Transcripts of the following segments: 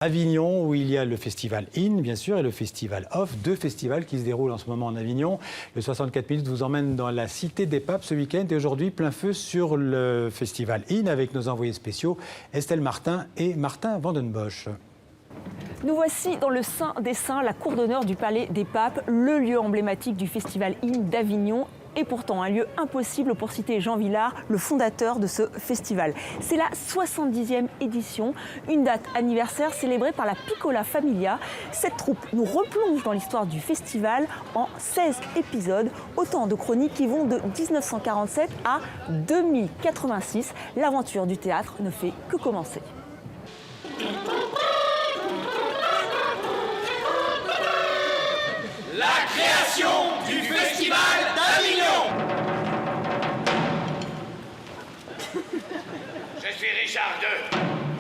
Avignon, où il y a le festival In, bien sûr, et le festival Off, deux festivals qui se déroulent en ce moment en Avignon. Le 64 minutes vous emmène dans la Cité des Papes ce week-end et aujourd'hui, plein feu sur le festival In avec nos envoyés spéciaux Estelle Martin et Martin Vandenbosch. Nous voici dans le Saint des Saints, la cour d'honneur du Palais des Papes, le lieu emblématique du festival In d'Avignon. Et pourtant, un lieu impossible pour citer Jean Villard, le fondateur de ce festival. C'est la 70e édition, une date anniversaire célébrée par la Piccola Familia. Cette troupe nous replonge dans l'histoire du festival en 16 épisodes, autant de chroniques qui vont de 1947 à 2086. L'aventure du théâtre ne fait que commencer. La création du Festival d'Avignon. Je suis Richard II,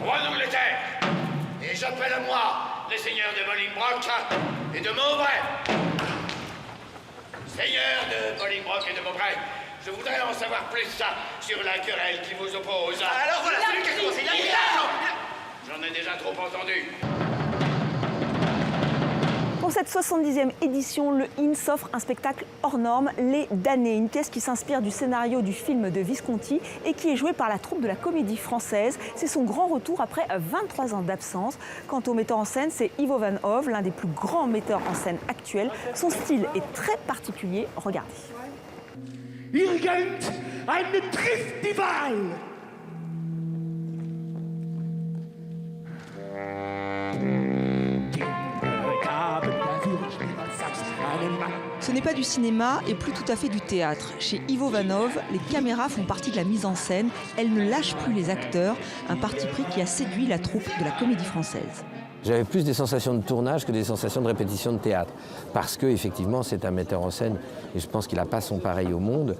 roi d'Angleterre, et j'appelle à moi les seigneurs de Bolingbroke et de Mowbray. Seigneurs de Bolingbroke et de Mowbray, je voudrais en savoir plus sur la querelle qui vous oppose. Alors voilà, celui qui a commencé, j'en ai déjà trop entendu. Pour cette 70e édition, le In s'offre un spectacle hors norme, Les Damnés, une pièce qui s'inspire du scénario du film de Visconti et qui est jouée par la troupe de la Comédie Française. C'est son grand retour après 23 ans d'absence. Quant au metteur en scène, c'est Ivo Van Hove, l'un des plus grands metteurs en scène actuels. Son style est très particulier, regardez. Irgend eine Trift die Wahl. Ce n'est pas du cinéma et plus tout à fait du théâtre. Chez Ivo Van Hove, les caméras font partie de la mise en scène. Elles ne lâchent plus les acteurs, un parti pris qui a séduit la troupe de la Comédie Française. J'avais plus des sensations de tournage que des sensations de répétition de théâtre. Parce qu'effectivement, c'est un metteur en scène, et je pense qu'il n'a pas son pareil au monde,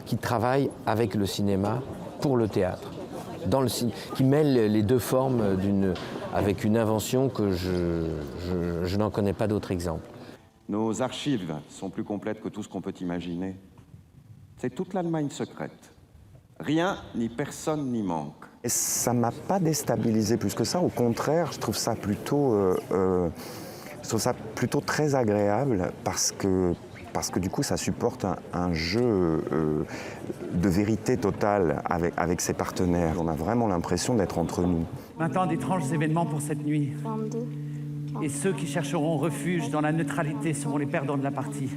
qui travaille avec le cinéma pour le théâtre. Qui mêle les deux formes avec une invention que je n'en connais pas d'autre exemple. Nos archives sont plus complètes que tout ce qu'on peut imaginer. C'est toute l'Allemagne secrète. Rien ni personne n'y manque. Et ça ne m'a pas déstabilisé plus que ça. Au contraire, je trouve ça plutôt très agréable parce que du coup, ça supporte un jeu de vérité totale avec ses partenaires. On a vraiment l'impression d'être entre nous. Maintenant, d'étranges événements pour cette nuit. 22. Et ceux qui chercheront refuge dans la neutralité seront les perdants de la partie.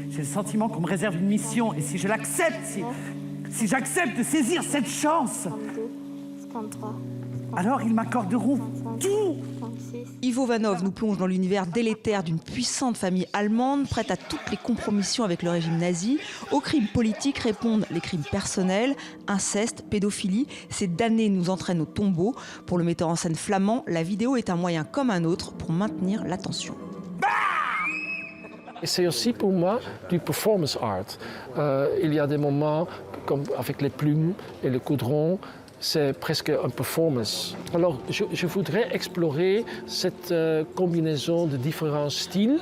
J'ai le sentiment qu'on me réserve une mission, et si je l'accepte, si j'accepte de saisir cette chance, 52, 53, alors ils m'accorderont 55, tout. 56. Ivo Van Hove nous plonge dans l'univers délétère d'une puissante famille allemande, prête à toutes les compromissions avec le régime nazi. Aux crimes politiques répondent les crimes personnels, inceste, pédophilie. Ces damnés nous entraînent au tombeau. Pour le metteur en scène flamand, la vidéo est un moyen comme un autre pour maintenir l'attention. C'est aussi pour moi du performance art. Il y a des moments comme avec les plumes et le coudron, c'est presque un performance. Alors je voudrais explorer cette combinaison de différents styles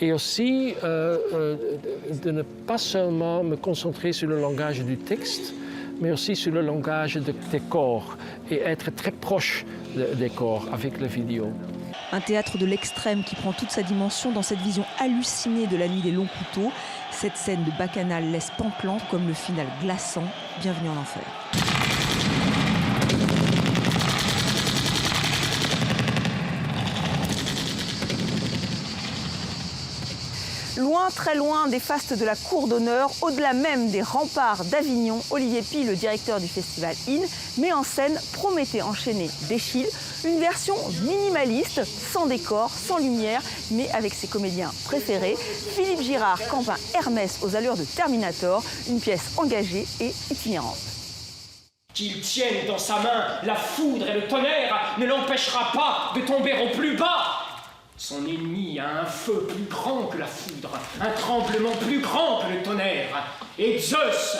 et aussi de ne pas seulement me concentrer sur le langage du texte, mais aussi sur le langage des corps et être très proche des corps avec la vidéo. Un théâtre de l'extrême qui prend toute sa dimension dans cette vision hallucinée de la nuit des longs couteaux. Cette scène de bacchanal laisse pantelant comme le final glaçant. Bienvenue en enfer. Loin, très loin des fastes de la cour d'honneur, au-delà même des remparts d'Avignon, Olivier Py, le directeur du festival In, met en scène Prométhée enchaîné d'Eschyle, une version minimaliste, sans décor, sans lumière, mais avec ses comédiens préférés. Philippe Girard campe un Hermès aux allures de Terminator, une pièce engagée et itinérante. Qu'il tienne dans sa main la foudre et le tonnerre ne l'empêchera pas de tomber au plus bas. Son ennemi a un feu plus grand que la foudre, un tremblement plus grand que le tonnerre. Et Zeus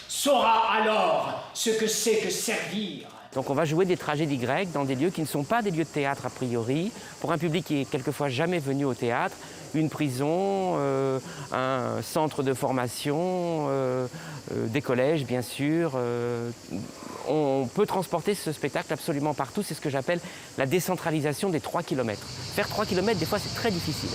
saura alors ce que c'est que servir Donc on va jouer des tragédies grecques dans des lieux qui ne sont pas des lieux de théâtre a priori, pour un public qui est quelquefois jamais venu au théâtre, une prison, un centre de formation, des collèges bien sûr. On peut transporter ce spectacle absolument partout, c'est ce que j'appelle la décentralisation des 3 km. Faire 3 km, des fois, c'est très difficile.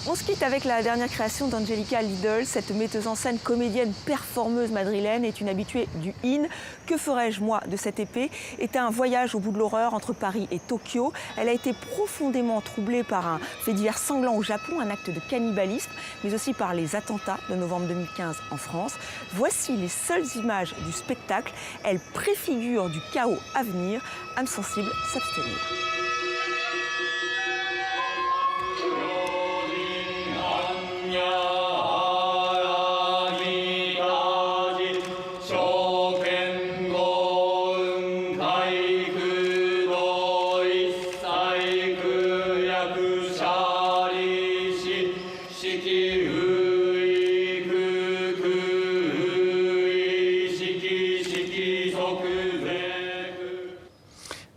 On se quitte avec la dernière création d'Angelica Lidl. Cette metteuse en scène, comédienne, performeuse madrilène est une habituée du IN. Que ferais-je, moi, de cette épée est un voyage au bout de l'horreur entre Paris et Tokyo. Elle a été profondément troublée par un fait divers sanglant au Japon, un acte de cannibalisme, mais aussi par les attentats de novembre 2015 en France. Voici les seules images du spectacle. Elle préfigure du chaos à venir. Âme sensible, s'abstenir.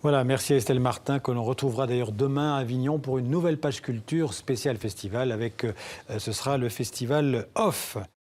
Voilà, merci à Estelle Martin, que l'on retrouvera d'ailleurs demain à Avignon pour une nouvelle page culture spéciale festival avec, ce sera le festival Off.